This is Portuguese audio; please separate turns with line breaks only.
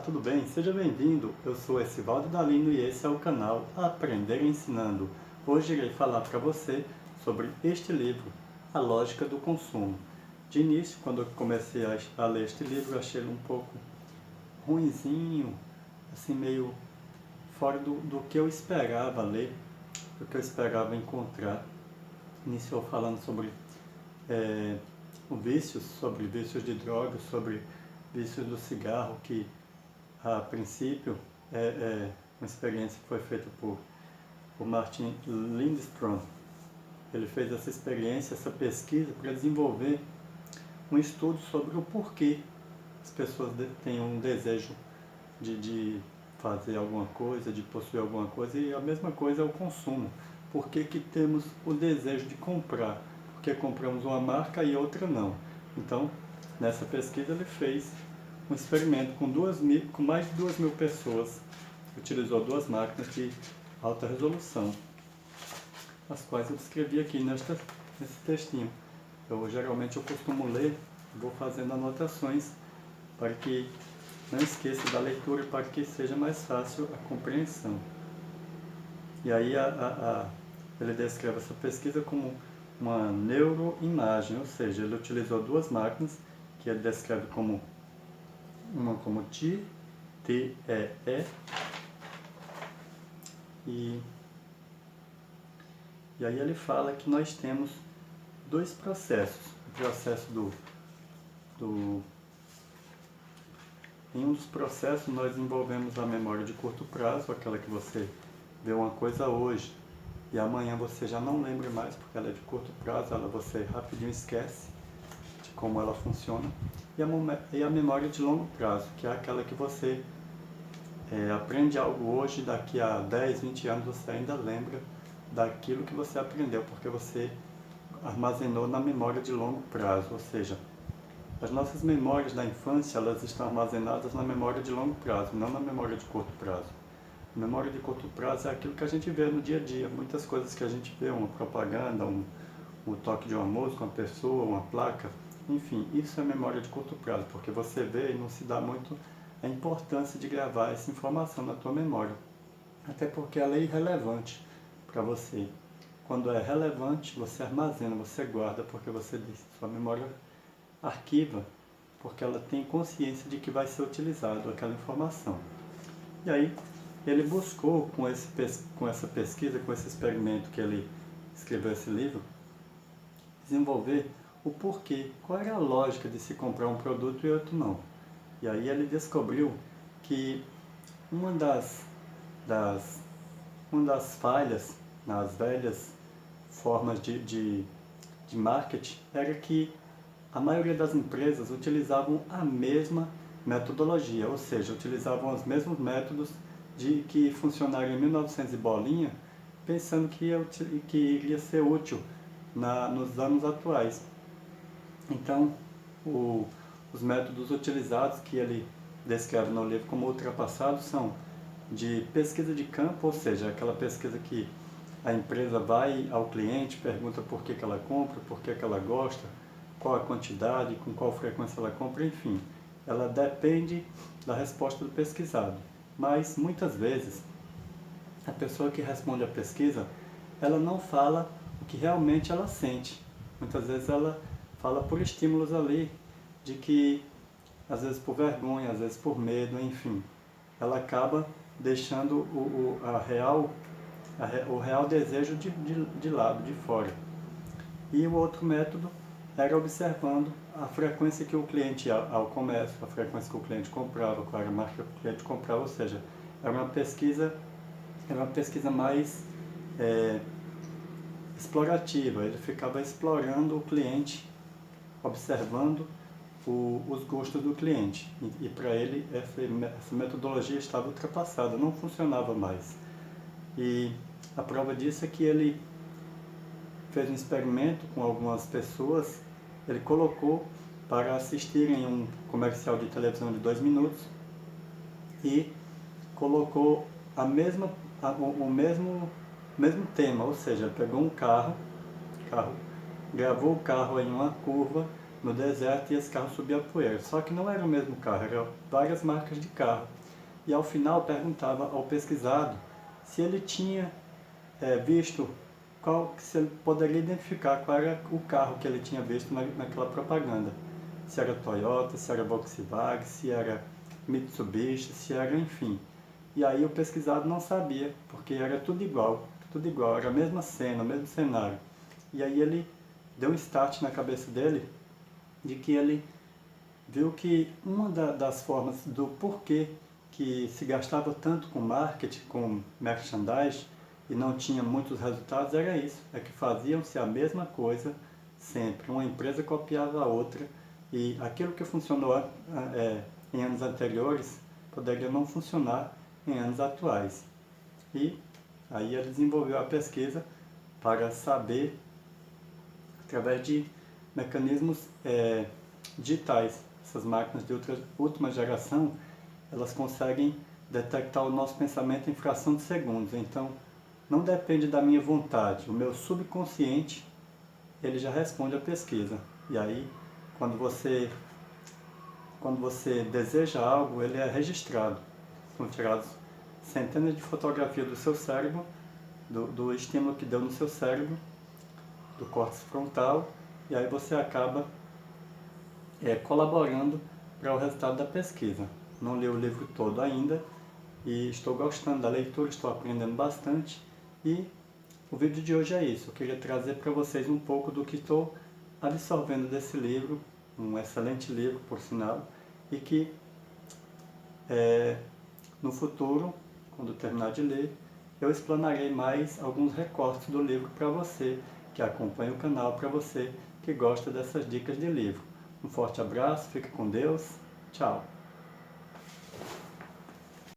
tudo bem? Seja bem-vindo. Eu sou Esivaldo Dalino e esse é o canal Aprender Ensinando. Hoje irei falar para você sobre este livro, A Lógica do Consumo. De início, quando eu comecei a ler este livro, eu achei ele um pouco ruinzinho, assim meio fora do que eu esperava ler, do que eu esperava encontrar. Iniciou falando sobre sobre vícios de drogas, sobre vícios do cigarro, que a princípio é uma experiência que foi feita por Martin Lindstrom. Ele fez essa experiência, essa pesquisa para desenvolver um estudo sobre o porquê as pessoas têm um desejo de fazer alguma coisa, de possuir alguma coisa, e a mesma coisa é o consumo. Por que que temos o desejo de comprar? Porque compramos uma marca e outra não. Então, nessa pesquisa ele fez um experimento com mais de 2.000 pessoas. Utilizou duas máquinas de alta resolução, as quais eu descrevi aqui nesse textinho. Geralmente eu costumo ler, vou fazendo anotações para que não esqueça da leitura, para que seja mais fácil a compreensão. E aí ele descreve essa pesquisa como uma neuroimagem, ou seja, ele utilizou duas máquinas que ele descreve como uma como TEE, e aí ele fala que nós temos dois processos. O processo em um dos processos nós desenvolvemos a memória de curto prazo, aquela que você vê uma coisa hoje e amanhã você já não lembra mais, porque ela é de curto prazo, você rapidinho esquece de como ela funciona. E a memória de longo prazo, que é aquela que você aprende algo hoje, daqui a 10, 20 anos você ainda lembra daquilo que você aprendeu, porque você armazenou na memória de longo prazo. Ou seja, as nossas memórias da infância, elas estão armazenadas na memória de longo prazo, não na memória de curto prazo. A memória de curto prazo é aquilo que a gente vê no dia a dia, muitas coisas que a gente vê, uma propaganda, um toque de uma música, uma pessoa, uma placa, enfim, isso é memória de curto prazo, porque você vê e não se dá muito a importância de gravar essa informação na tua memória, até porque ela é irrelevante para você. Quando é relevante, você armazena, você guarda, porque você diz, sua memória arquiva, porque ela tem consciência de que vai ser utilizado aquela informação. E aí, ele buscou, com essa pesquisa, com esse experimento que ele escreveu esse livro, desenvolver o porquê, qual era a lógica de se comprar um produto e outro não. E aí ele descobriu que uma das falhas nas velhas formas de marketing era que a maioria das empresas utilizavam a mesma metodologia, ou seja, utilizavam os mesmos métodos que funcionaram em 1900 e bolinha, pensando que iria ser útil nos anos atuais. Então, os métodos utilizados, que ele descreve no livro como ultrapassados, são de pesquisa de campo, ou seja, aquela pesquisa que a empresa vai ao cliente, pergunta por que ela compra, por que ela gosta, qual a quantidade, com qual frequência ela compra, enfim. Ela depende da resposta do pesquisado. Mas, muitas vezes, a pessoa que responde à pesquisa, ela não fala o que realmente ela sente. Muitas vezes ela fala por estímulos ali, de que, às vezes por vergonha, às vezes por medo, enfim. Ela acaba deixando o real desejo de lado, de fora. E o outro método era observando a frequência que o cliente ia ao comércio, a frequência que o cliente comprava, qual era a marca que o cliente comprava, ou seja, era uma pesquisa mais explorativa. Ele ficava explorando o cliente, observando os gostos do cliente. E para ele essa metodologia estava ultrapassada, não funcionava mais. E a prova disso é que ele fez um experimento com algumas pessoas, ele colocou para assistirem um comercial de televisão de 2 minutos e colocou o mesmo tema, ou seja, pegou um carro, gravou o carro em uma curva no deserto e esse carro subia poeira. Só que não era o mesmo carro, eram várias marcas de carro. E ao final perguntava ao pesquisado se ele tinha visto, se ele poderia identificar qual era o carro que ele tinha visto naquela propaganda. Se era Toyota, se era Volkswagen, se era Mitsubishi, se era, enfim. E aí o pesquisado não sabia, porque era tudo igual, era a mesma cena, o mesmo cenário. E aí ele deu um start na cabeça dele de que ele viu que uma das formas do porquê que se gastava tanto com marketing, com merchandising, e não tinha muitos resultados, era isso, é que faziam-se a mesma coisa sempre, uma empresa copiava a outra, e aquilo que funcionou em anos anteriores poderia não funcionar em anos atuais. E aí ele desenvolveu a pesquisa para saber, através de mecanismos digitais, essas máquinas de última geração, elas conseguem detectar o nosso pensamento em fração de segundos. Então, não depende da minha vontade. O meu subconsciente, ele já responde à pesquisa. E aí, quando você deseja algo, ele é registrado. São tirados centenas de fotografias do seu cérebro, do estímulo que deu no seu cérebro, do córtex frontal, e aí você acaba colaborando para o resultado da pesquisa. Não li o livro todo ainda e estou gostando da leitura, estou aprendendo bastante, e o vídeo de hoje é isso. Eu queria trazer para vocês um pouco do que estou absorvendo desse livro, um excelente livro, por sinal, e que no futuro, quando terminar de ler, eu explanarei mais alguns recortes do livro para você que acompanha o canal, para você que gosta dessas dicas de livro. Um forte abraço, fique com Deus, tchau!